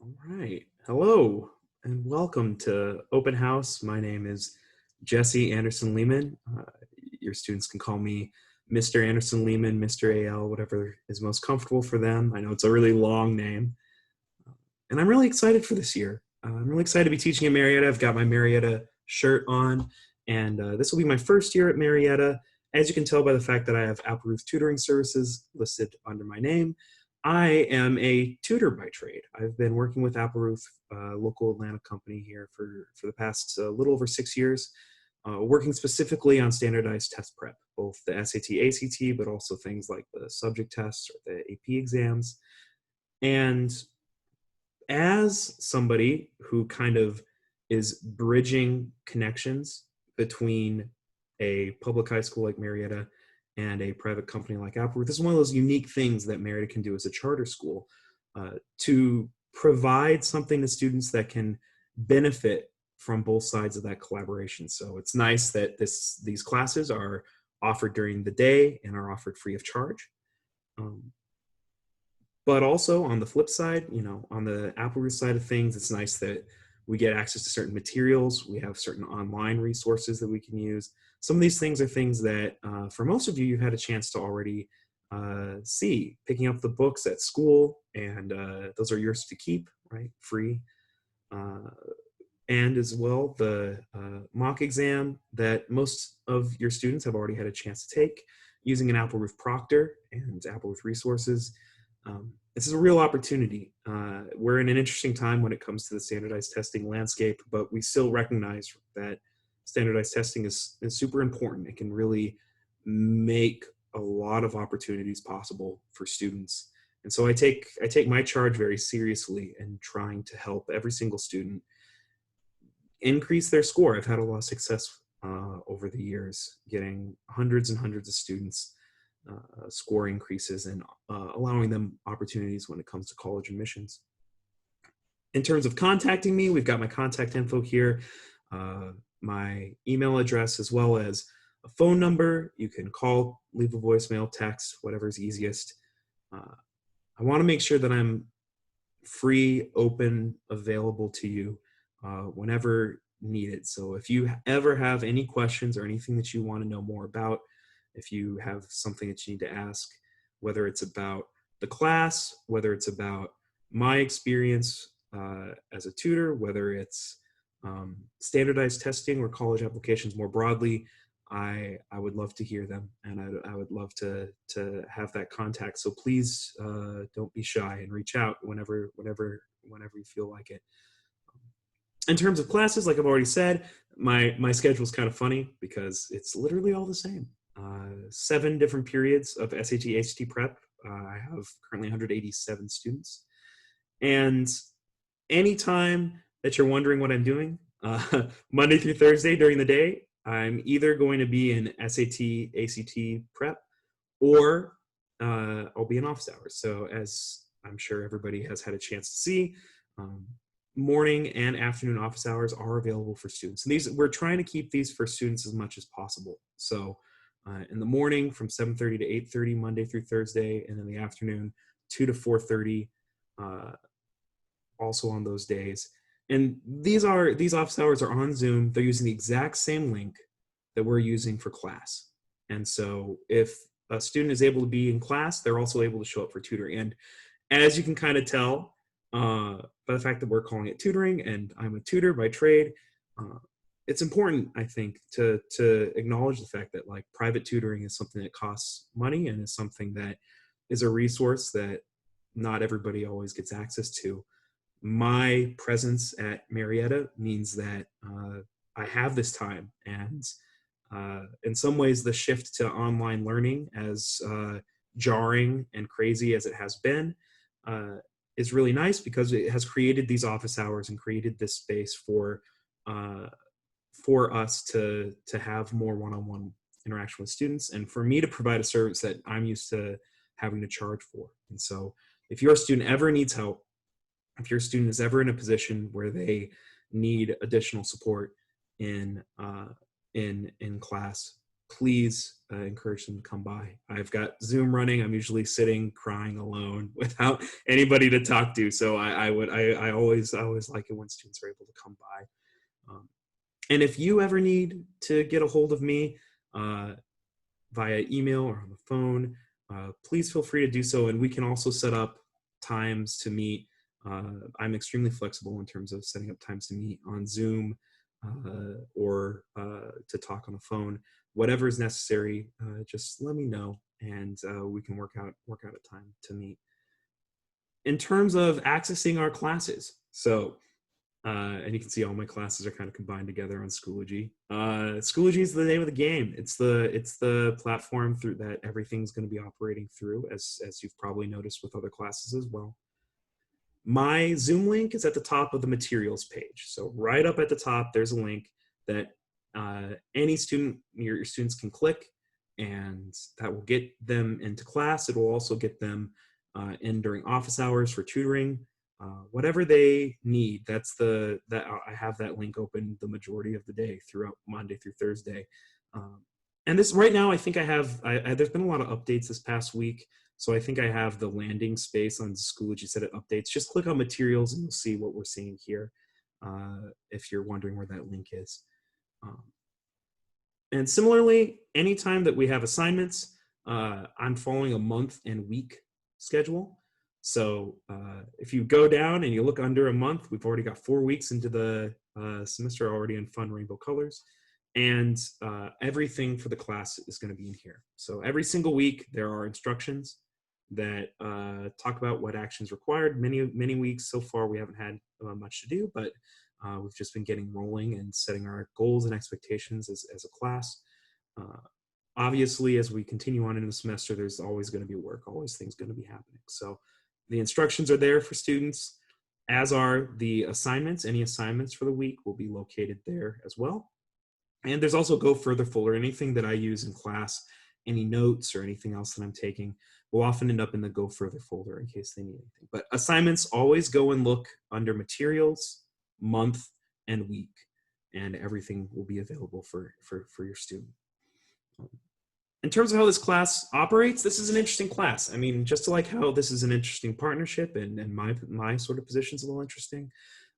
All right. Hello and welcome to Open House. My name is Jesse Anderson Lehman. Your students can call me Mr. Anderson Lehman, Mr. AL, whatever is most comfortable for them. I know it's a really long name. And I'm really excited for this year. I'm really excited to be teaching at Marietta. I've got my Marietta shirt on, and this will be my first year at Marietta. As you can tell by the fact that I have Apple Ruth Tutoring Services listed under my name, I am a tutor by trade. I've been working with Apple Ruth, local Atlanta company here for the past little over 6 years, working specifically on standardized test prep, both the SAT, ACT, but also things like the subject tests or the AP exams. And as somebody who kind of is bridging connections between a public high school like Marietta and a private company like Appleworth, this is one of those unique things that Marietta can do as a charter school, to provide something to students that can benefit from both sides of that collaboration. So it's nice that these classes are offered during the day and are offered free of charge. But also on the flip side, on the Appleroot side of things, it's nice that we get access to certain materials. We have certain online resources that we can use. Some of these things are things that, for most of you, you've had a chance to already see. Picking up the books at school, and those are yours to keep, right? Free. And as well, the mock exam that most of your students have already had a chance to take using an Appleroot Proctor and Appleroot resources. This is a real opportunity. We're in an interesting time when it comes to the standardized testing landscape, but we still recognize that standardized testing is super important. It can really make a lot of opportunities possible for students. And so I take my charge very seriously in trying to help every single student increase their score. I've had a lot of success over the years, getting hundreds and hundreds of students score increases and allowing them opportunities when it comes to college admissions. In terms of contacting me, we've got my contact info here, my email address, as well as a phone number. You can call, leave a voicemail, text, whatever's easiest. I want to make sure that I'm free, open, available to you whenever needed. So if you ever have any questions or anything that you want to know more about, if you have something that you need to ask, whether it's about the class, whether it's about my experience as a tutor, whether it's standardized testing or college applications more broadly, I would love to hear them, and I would love to have that contact. So please don't be shy and reach out whenever you feel like it. In terms of classes, like I've already said, my schedule is kind of funny because it's literally all the same. 7 different periods of SAT, ACT prep. I have currently 187 students. And anytime that you're wondering what I'm doing, Monday through Thursday during the day, I'm either going to be in SAT, ACT prep, or I'll be in office hours. So as I'm sure everybody has had a chance to see, morning and afternoon office hours are available for students. And we're trying to keep these for students as much as possible. So in the morning from 7:30 to 8:30 Monday through Thursday, and in the afternoon 2 to 4:30 also on those days. And these office hours are on Zoom. They're using the exact same link that we're using for class. And so if a student is able to be in class, they're also able to show up for tutoring. And as you can kind of tell by the fact that we're calling it tutoring and I'm a tutor by trade, it's important, I think, to acknowledge the fact that like private tutoring is something that costs money and is something that is a resource that not everybody always gets access to. My presence at Marietta means that I have this time, and in some ways the shift to online learning, as jarring and crazy as it has been, is really nice because it has created these office hours and created this space for us to have more one-on-one interaction with students, and for me to provide a service that I'm used to having to charge for. And so if your student ever needs help, if your student is ever in a position where they need additional support in class, please encourage them to come by. I've got Zoom running. I'm usually sitting crying alone without anybody to talk to. So I always like it when students are able to come by. And if you ever need to get a hold of me via email or on the phone, please feel free to do so. And we can also set up times to meet. I'm extremely flexible in terms of setting up times to meet on Zoom or to talk on the phone. Whatever is necessary, just let me know, and we can work out a time to meet. In terms of accessing our classes, so and you can see all my classes are kind of combined together on Schoology. Schoology is the name of the game. It's the platform through that everything's going to be operating through, as you've probably noticed with other classes as well. My Zoom link is at the top of the materials page. So right up at the top, there's a link that any student, your students can click, and that will get them into class. It will also get them in during office hours for tutoring. Whatever they need, that I have that link open the majority of the day throughout Monday through Thursday. And this right now, I think there's been a lot of updates this past week. So I think I have the landing space on Schoology set of updates. Just click on materials and you'll see what we're seeing here if you're wondering where that link is. And similarly, anytime that we have assignments, I'm following a month and week schedule. So if you go down and you look under a month, we've already got 4 weeks into the semester already in fun rainbow colors. And everything for the class is going to be in here. So every single week, there are instructions that talk about what actions required. Many weeks so far, we haven't had much to do, but we've just been getting rolling and setting our goals and expectations as a class. Obviously, as we continue on in the semester, there's always going to be work, always things going to be happening. So the instructions are there for students, as are the assignments. Any assignments for the week will be located there as well. And there's also Go Further folder. Anything that I use in class, any notes or anything else that I'm taking will often end up in the Go Further folder in case they need anything. But assignments, always go and look under materials, month, and week, and everything will be available for your student. In terms of how this class operates, this is an interesting class. I mean, just like how this is an interesting partnership, and my sort of position's a little interesting.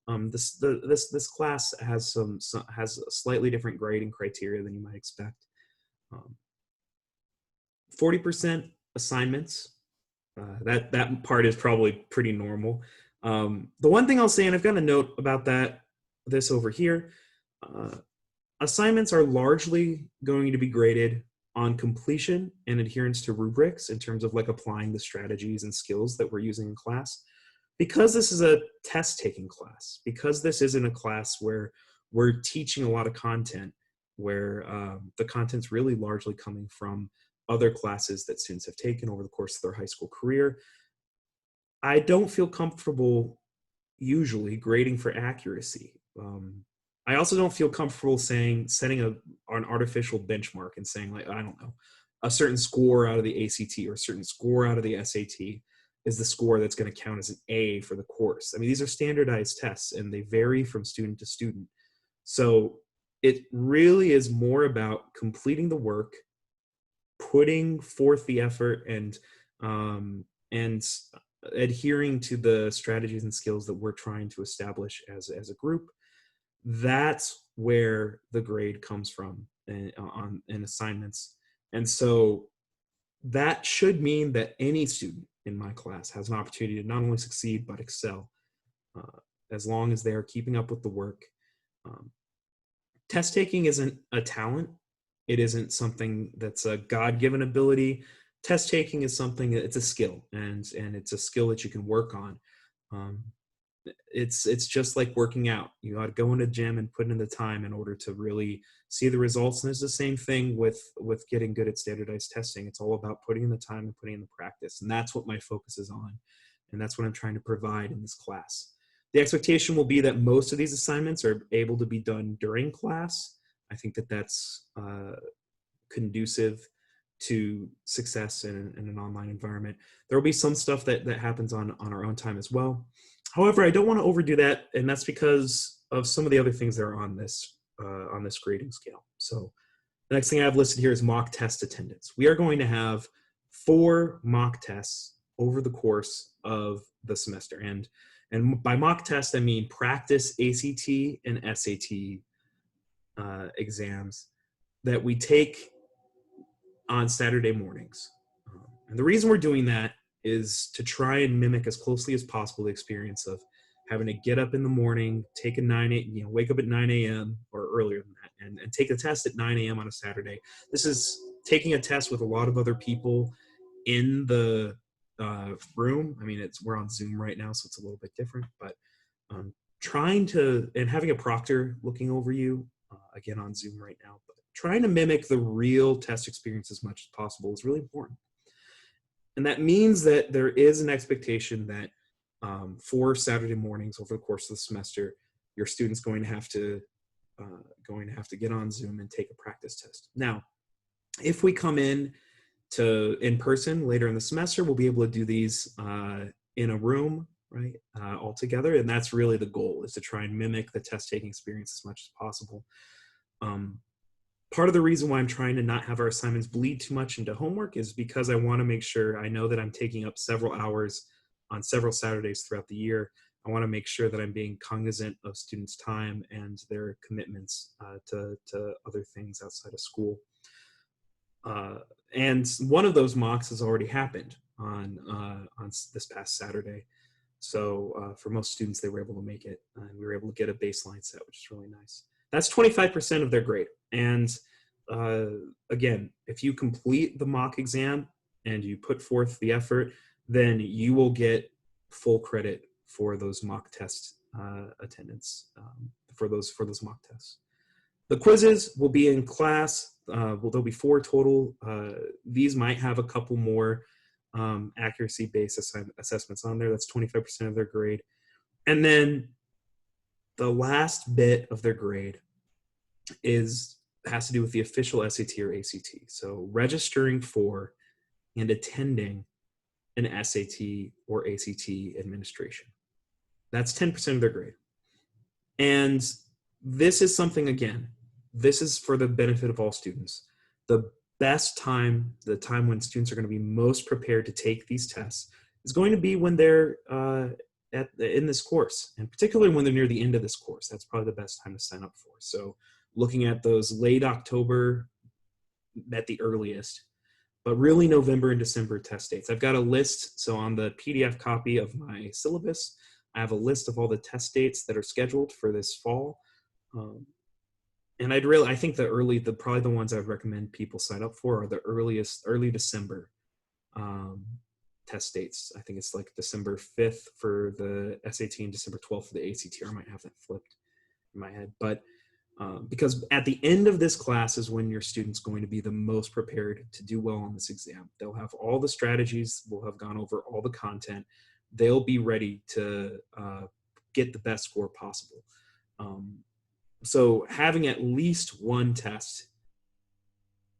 This class has has a slightly different grading criteria than you might expect. 40% assignments. That part is probably pretty normal. The one thing I'll say, and I've got a note about this over here, assignments are largely going to be graded on completion and adherence to rubrics in terms of like applying the strategies and skills that we're using in class. Because this is a test-taking class, because this isn't a class where we're teaching a lot of content, where the content's really largely coming from other classes that students have taken over the course of their high school career, I don't feel comfortable usually grading for accuracy. I also don't feel comfortable setting an artificial benchmark and saying, like, I don't know, a certain score out of the ACT or a certain score out of the SAT is the score that's going to count as an A for the course. I mean, these are standardized tests and they vary from student to student. So it really is more about completing the work, putting forth the effort, and adhering to the strategies and skills that we're trying to establish as a group. That's where the grade comes from in assignments. And so that should mean that any student in my class has an opportunity to not only succeed, but excel, as long as they are keeping up with the work. Test taking isn't a talent. It isn't something that's a God-given ability. Test taking is something, it's a skill, and it's a skill that you can work on. It's just like working out. You got to go in the gym and put in the time in order to really see the results. And it's the same thing with getting good at standardized testing. It's all about putting in the time and putting in the practice. And that's what my focus is on. And that's what I'm trying to provide in this class. The expectation will be that most of these assignments are able to be done during class. I think that that's conducive to success in an online environment. There will be some stuff that happens on our own time as well. However, I don't want to overdo that, and that's because of some of the other things that are on this grading scale. So The next thing I have listed here is mock test attendance. We are going to have 4 mock tests over the course of the semester. And by mock test, I mean practice ACT and SAT exams that we take on Saturday mornings. And the reason we're doing that is to try and mimic as closely as possible the experience of having to get up in the morning, take a wake up at 9 a.m. or earlier than that, and take a test at 9 a.m. on a Saturday. This is taking a test with a lot of other people in the room. I mean, we're on Zoom right now, so it's a little bit different, but trying to, and having a proctor looking over you, again on Zoom right now, but trying to mimic the real test experience as much as possible is really important. And that means that there is an expectation that for Saturday mornings over the course of the semester, your student's going to have to get on Zoom and take a practice test. Now, if we come in person later in the semester, we'll be able to do these in a room, right, all together. And that's really the goal, is to try and mimic the test taking experience as much as possible. Part of the reason why I'm trying to not have our assignments bleed too much into homework is because I want to make sure, I know that I'm taking up several hours on several Saturdays throughout the year. I want to make sure that I'm being cognizant of students' time and their commitments to other things outside of school. And one of those mocks has already happened on this past Saturday. So for most students, they were able to make it, and we were able to get a baseline set, which is really nice. That's 25% of their grade. And again, if you complete the mock exam and you put forth the effort, then you will get full credit for those mock test attendance, for those mock tests. The quizzes will be in class. There'll be 4 total. These might have a couple more accuracy-based assessments on there. That's 25% of their grade. And then the last bit of their grade has to do with the official SAT or ACT. So registering for and attending an SAT or ACT administration. That's 10% of their grade. And this is something, again, this is for the benefit of all students. The best time, the time when students are going to be most prepared to take these tests, is going to be when they're in this course, and particularly when they're near the end of this course. That's probably the best time to sign up for. So looking at those late October at the earliest, but really November and December test dates. I've got a list. So on the PDF copy of my syllabus, I have a list of all the test dates that are scheduled for this fall. And I think probably the ones I'd recommend people sign up for are the early December test dates. I think it's like December 5th for the SAT and December 12th for the ACT, or I might have that flipped in my head. But because at the end of this class is when your student's going to be the most prepared to do well on this exam. They'll have all the strategies, we'll have gone over all the content. They'll be ready to get the best score possible. So having at least one test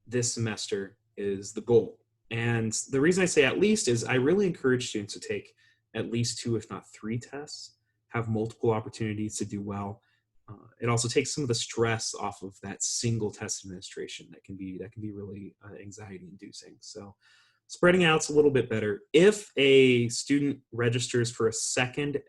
this semester is the goal. And the reason I say at least is I really encourage students to take at least 2, if not 3 tests, have multiple opportunities to do well. It also takes some of the stress off of that single test administration that can be really anxiety inducing. So spreading out's a little bit better. If a student registers for a second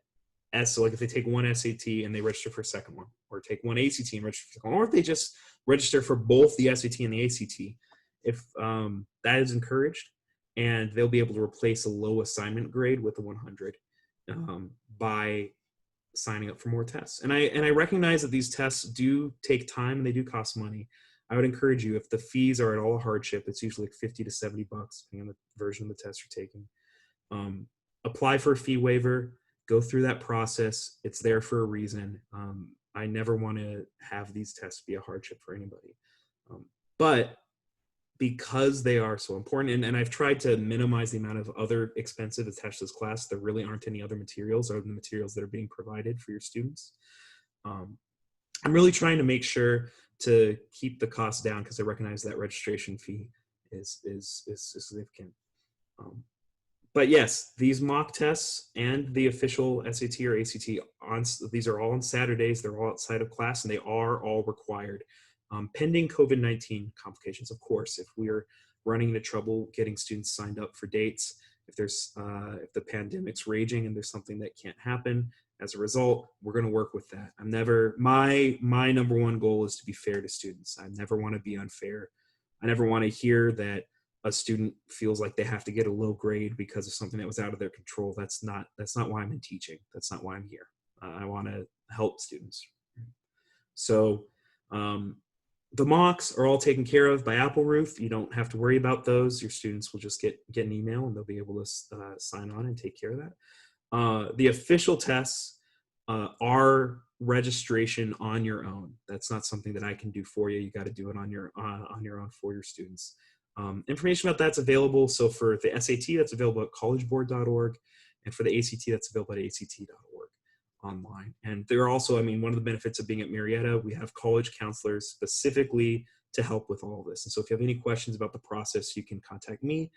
so like if they take one SAT and they register for a second one, or take one ACT and register for a second one, or if they just register for both the SAT and the ACT, if that is encouraged, and they'll be able to replace a low assignment grade with a 100 by signing up for more tests. And I recognize that these tests do take time and they do cost money. I would encourage you, if the fees are at all a hardship, it's usually like $50 to $70 depending on the version of the test you're taking. Apply for a fee waiver. Go through that process. It's there for a reason. I never want to have these tests be a hardship for anybody. But because they are so important, and I've tried to minimize the amount of other expenses attached to this class, there really aren't any other materials other than the materials that are being provided for your students. I'm really trying to make sure to keep the cost down, because I recognize that registration fee is significant. But yes, these mock tests and the official SAT or ACT, these are all on Saturdays. They're all outside of class, and they are all required. pending COVID-19 complications. Of course, if we're running into trouble getting students signed up for dates, if the pandemic's raging and there's something that can't happen as a result, we're going to work with that. My number one goal is to be fair to students. I never want to be unfair. I never want to hear that a student feels like they have to get a low grade because of something that was out of their control. That's not why I'm in teaching. That's not why I'm here. I want to help students. So the mocks are all taken care of by Appleruth. You don't have to worry about those. Your students will just get an email and they'll be able to sign on and take care of that. The official tests are registration on your own. That's not something that I can do for you. You got to do it on your own for your students. Information about that's available. So for the SAT, that's available at collegeboard.org, and for the ACT, that's available at act.org online. And there are also, one of the benefits of being at Marietta, we have college counselors specifically to help with all of this. And so if you have any questions about the process, you can contact me,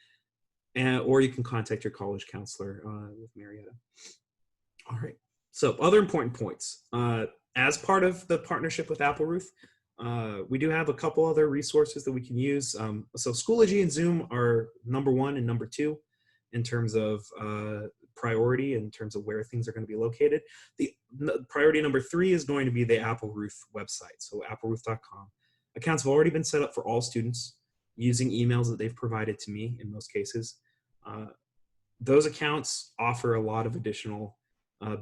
or you can contact your college counselor with Marietta. All right. So other important points. As part of the partnership with Appleruth, we do have a couple other resources that we can use. So Schoology and Zoom are number one and number two in terms of priority, in terms of where things are going to be located. The priority number three is going to be the Appleruth website, so appleruth.com. Accounts have already been set up for all students using emails that they've provided to me in most cases. Those accounts offer a lot of additional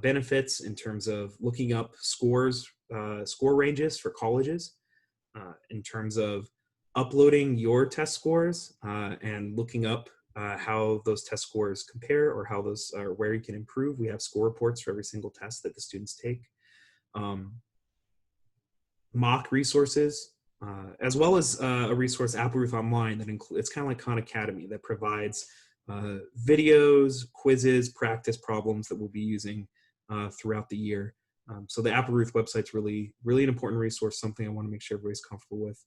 benefits in terms of looking up score ranges for colleges, in terms of uploading your test scores and looking up how those test scores compare, or how those are, where you can improve. We have score reports for every single test that the students take. Mock resources, as well as a resource, Appleruth Online, that it's kind of like Khan Academy, that provides videos, quizzes, practice problems that we'll be using throughout the year. So the Appleruth website's really an important resource, something I want to make sure everybody's comfortable with,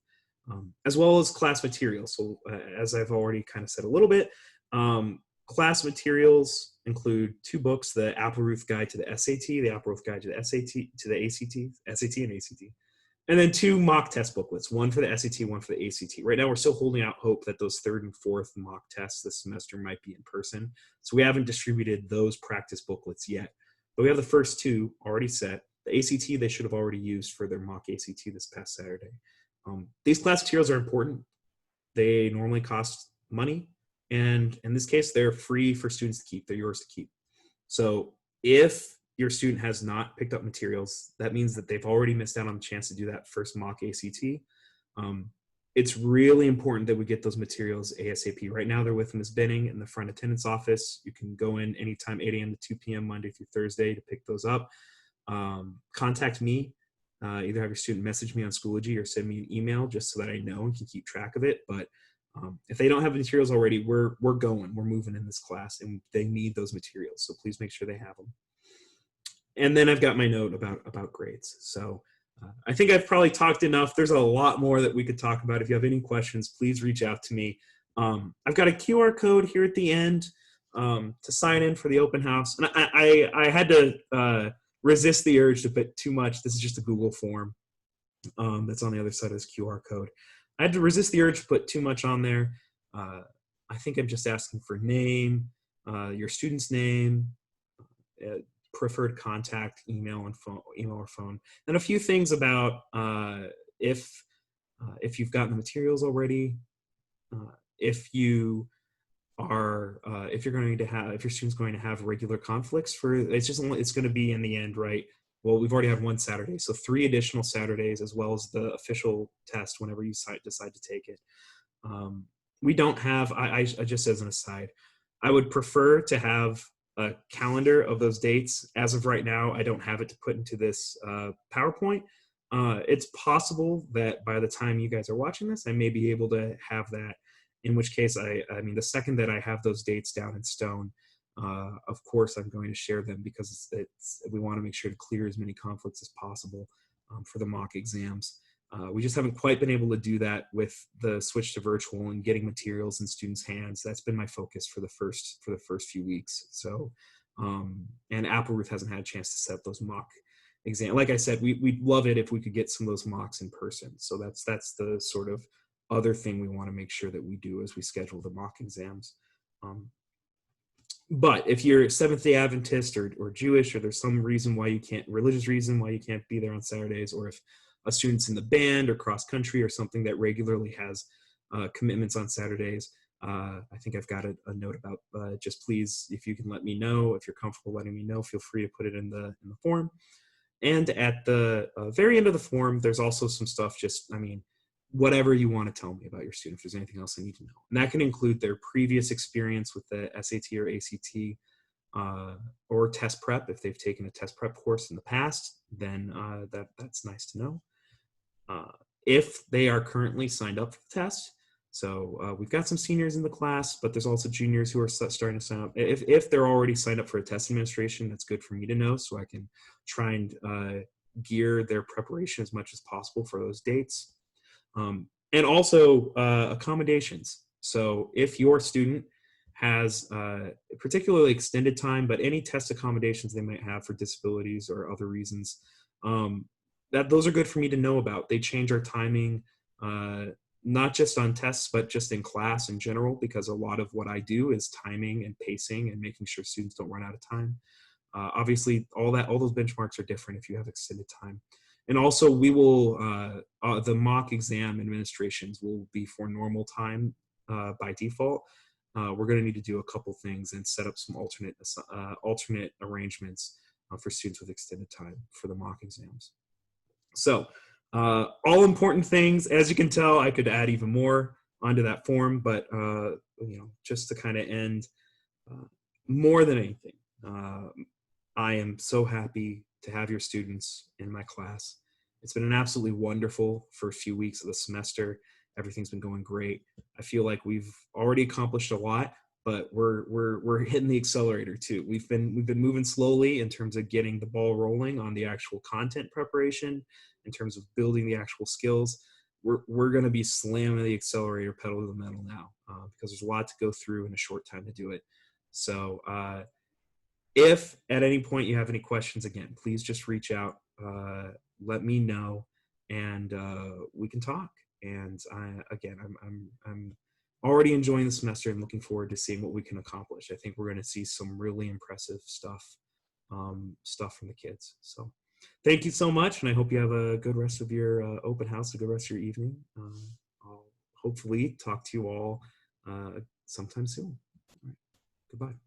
as well as class materials. So as I've already kind of said a little bit, class materials include 2 books: the Appleruth Guide to the SAT, the Appleruth Guide to the SAT and ACT. And then 2 mock test booklets, one for the SAT, one for the ACT. Right now, we're still holding out hope that those 3rd and 4th mock tests this semester might be in person. So we haven't distributed those practice booklets yet. But we have the first 2 already set. The ACT, they should have already used for their mock ACT this past Saturday. These class materials are important. They normally cost money. And in this case, they're free for students to keep. They're yours to keep. So if your student has not picked up materials, that means that they've already missed out on the chance to do that first mock ACT. It's really important that we get those materials ASAP. Right now, they're with Ms. Benning in the front attendance office. You can go in anytime, 8 a.m. to 2 p.m. Monday through Thursday, to pick those up. Contact me. Either have your student message me on Schoology or send me an email, just so that I know and can keep track of it. But if they don't have materials already, we're moving in this class, and they need those materials. So please make sure they have them. And then I've got my note about grades. So I think I've probably talked enough. There's a lot more that we could talk about. If you have any questions, please reach out to me. I've got a QR code here at the end to sign in for the open house. And I had to resist the urge to put too much. This is just a Google form that's on the other side of this QR code. I had to resist the urge to put too much on there. I think I'm just asking for name, your student's name, preferred contact, email or phone, and a few things about if you've gotten the materials already, if your student's going to have regular conflicts it's going to be in the end, right? Well, we've already had 1 Saturday, so 3 additional Saturdays, as well as the official test whenever you decide to take it. We don't have, I just as an aside, I would prefer to have a calendar of those dates. As of right now, I don't have it to put into this PowerPoint. It's possible that by the time you guys are watching this, I may be able to have that, in which case, I mean, the second that I have those dates down in stone, of course, I'm going to share them, because we want to make sure to clear as many conflicts as possible for the mock exams. We just haven't quite been able to do that with the switch to virtual and getting materials in students' hands. That's been my focus for the first few weeks. So, and Appleruth hasn't had a chance to set up those mock exam. Like I said, we'd love it if we could get some of those mocks in person. So that's the sort of other thing we want to make sure that we do as we schedule the mock exams. Um, but if you're Seventh-day Adventist or Jewish, or there's some reason why you can't, religious reason why you can't be there on Saturdays, or if a student's in the band or cross country or something that regularly has commitments on Saturdays, I think I've got a note about just please, if you can let me know, if you're comfortable letting me know, feel free to put it in the form. And at the very end of the form, there's also some stuff, just, I mean, whatever you want to tell me about your student, if there's anything else I need to know. And that can include their previous experience with the SAT or ACT, or test prep. If they've taken a test prep course in the past, then that's nice to know. If they are currently signed up for the test, so we've got some seniors in the class, but there's also juniors who are starting to sign up. If they're already signed up for a test administration, that's good for me to know, so I can try and gear their preparation as much as possible for those dates. And also accommodations. So if your student has particularly extended time, but any test accommodations they might have for disabilities or other reasons, that those are good for me to know about. They change our timing, not just on tests, but just in class in general, because a lot of what I do is timing and pacing and making sure students don't run out of time. Obviously, all those benchmarks are different if you have extended time. And also, we will, the mock exam administrations will be for normal time by default. We're going to need to do a couple things and set up some alternate arrangements for students with extended time for the mock exams. So all important things. As you can tell, I could add even more onto that form, but just to kind of end, more than anything, I am so happy to have your students in my class. It's been an absolutely wonderful first few weeks of the semester. Everything's been going great. I feel like we've already accomplished a lot, but we're hitting the accelerator too. We've been moving slowly in terms of getting the ball rolling on the actual content preparation, in terms of building the actual skills. We're going to be slamming the accelerator pedal to the metal now, because there's a lot to go through in a short time to do it. So if at any point you have any questions, again, please just reach out, let me know, and we can talk. And I'm already enjoying the semester and looking forward to seeing what we can accomplish. I think we're going to see some really impressive stuff from the kids. So thank you so much, and I hope you have a good rest of your open house, a good rest of your evening. I'll hopefully talk to you all sometime soon. All right. Goodbye.